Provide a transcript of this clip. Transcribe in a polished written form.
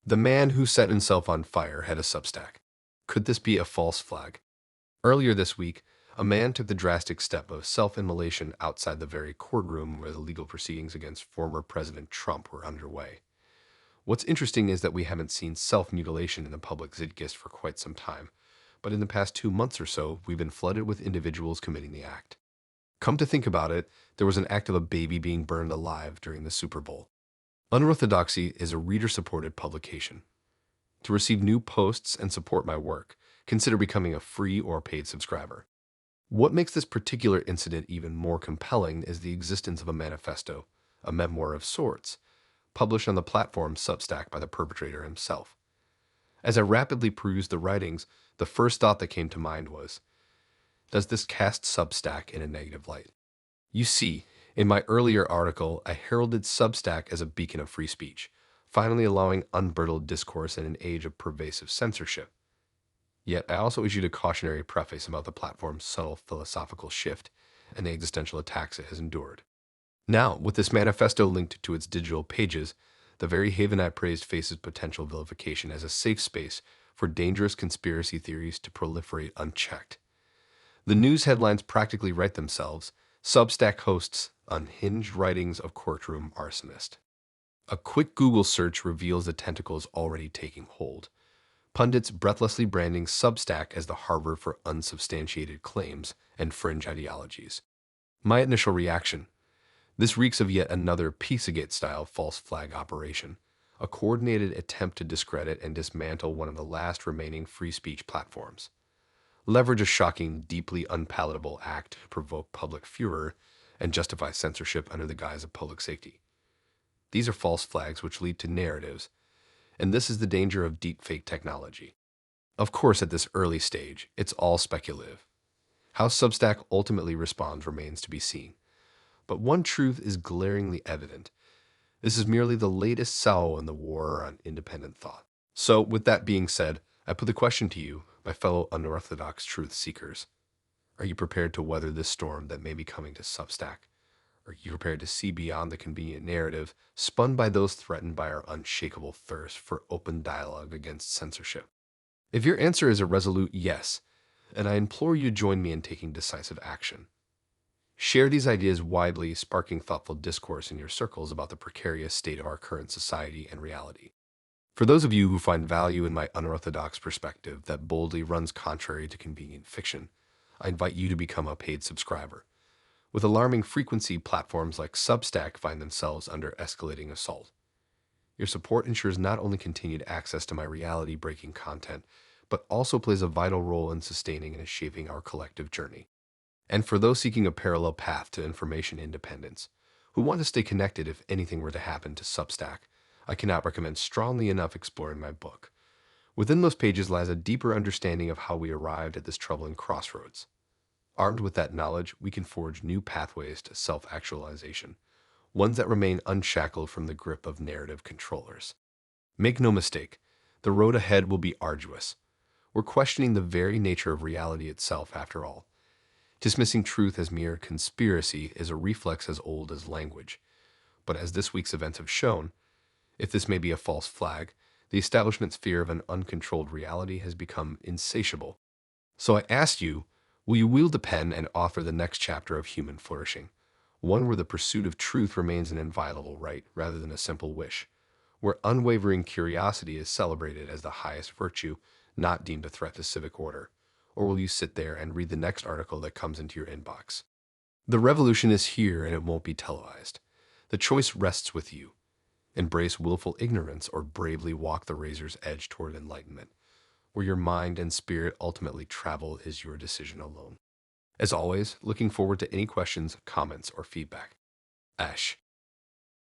The man who set himself on fire had a Substack. Could this be a false flag? Earlier this week, a man took the drastic step of self-immolation outside the very courtroom where the legal proceedings against former President Trump were underway. What's interesting is that we haven't seen self-mutilation in the public zeitgeist for quite some time, but in the past 2 months or so, we've been flooded with individuals committing the act. Come to think about it, there was an act of a baby being burned alive during the Super Bowl. Unorthodoxy is a reader-supported publication. To receive new posts and support my work, consider becoming a free or paid subscriber. What makes this particular incident even more compelling is the existence of a manifesto, a memoir of sorts, published on the platform Substack by the perpetrator himself. As I rapidly perused the writings, the first thought that came to mind was, does this cast Substack in a negative light? You see, in my earlier article, I heralded Substack as a beacon of free speech, finally allowing unbridled discourse in an age of pervasive censorship. Yet I also issued a cautionary preface about the platform's subtle philosophical shift and the existential attacks it has endured. Now, with this manifesto linked to its digital pages, the very haven I praised faces potential vilification as a safe space for dangerous conspiracy theories to proliferate unchecked. The news headlines practically write themselves. Substack hosts unhinged writings of courtroom arsonist. A quick Google search reveals the tentacles already taking hold. Pundits breathlessly branding Substack as the harbor for unsubstantiated claims and fringe ideologies. My initial reaction: this reeks of yet another Pizzagate-style false flag operation, a coordinated attempt to discredit and dismantle one of the last remaining free speech platforms. Leverage a shocking, deeply unpalatable act to provoke public furor and justify censorship under the guise of public safety. These are false flags which lead to narratives, and this is the danger of deepfake technology. Of course, at this early stage, it's all speculative. How Substack ultimately responds remains to be seen. But one truth is glaringly evident. This is merely the latest salvo in the war on independent thought. So, with that being said, I put the question to you, my fellow unorthodox truth seekers. Are you prepared to weather this storm that may be coming to Substack? Are you prepared to see beyond the convenient narrative spun by those threatened by our unshakable thirst for open dialogue against censorship? If your answer is a resolute yes, then I implore you to join me in taking decisive action. Share these ideas widely, sparking thoughtful discourse in your circles about the precarious state of our current society and reality. For those of you who find value in my unorthodox perspective that boldly runs contrary to convenient fiction, I invite you to become a paid subscriber. With alarming frequency, platforms like Substack find themselves under escalating assault. Your support ensures not only continued access to my reality-breaking content, but also plays a vital role in sustaining and shaping our collective journey. And for those seeking a parallel path to information independence, who want to stay connected if anything were to happen to Substack, I cannot recommend strongly enough exploring my book. Within those pages lies a deeper understanding of how we arrived at this troubling crossroads. Armed with that knowledge, we can forge new pathways to self-actualization, ones that remain unshackled from the grip of narrative controllers. Make no mistake, the road ahead will be arduous. We're questioning the very nature of reality itself, after all. Dismissing truth as mere conspiracy is a reflex as old as language. But as this week's events have shown, if this may be a false flag, the establishment's fear of an uncontrolled reality has become insatiable. So I asked you, will you wield the pen and author the next chapter of human flourishing? One where the pursuit of truth remains an inviolable right rather than a simple wish, where unwavering curiosity is celebrated as the highest virtue, not deemed a threat to civic order? Or will you sit there and read the next article that comes into your inbox? The revolution is here and it won't be televised. The choice rests with you. Embrace willful ignorance or bravely walk the razor's edge toward enlightenment. Where your mind and spirit ultimately travel is your decision alone. As always, looking forward to any questions, comments, or feedback. Ash.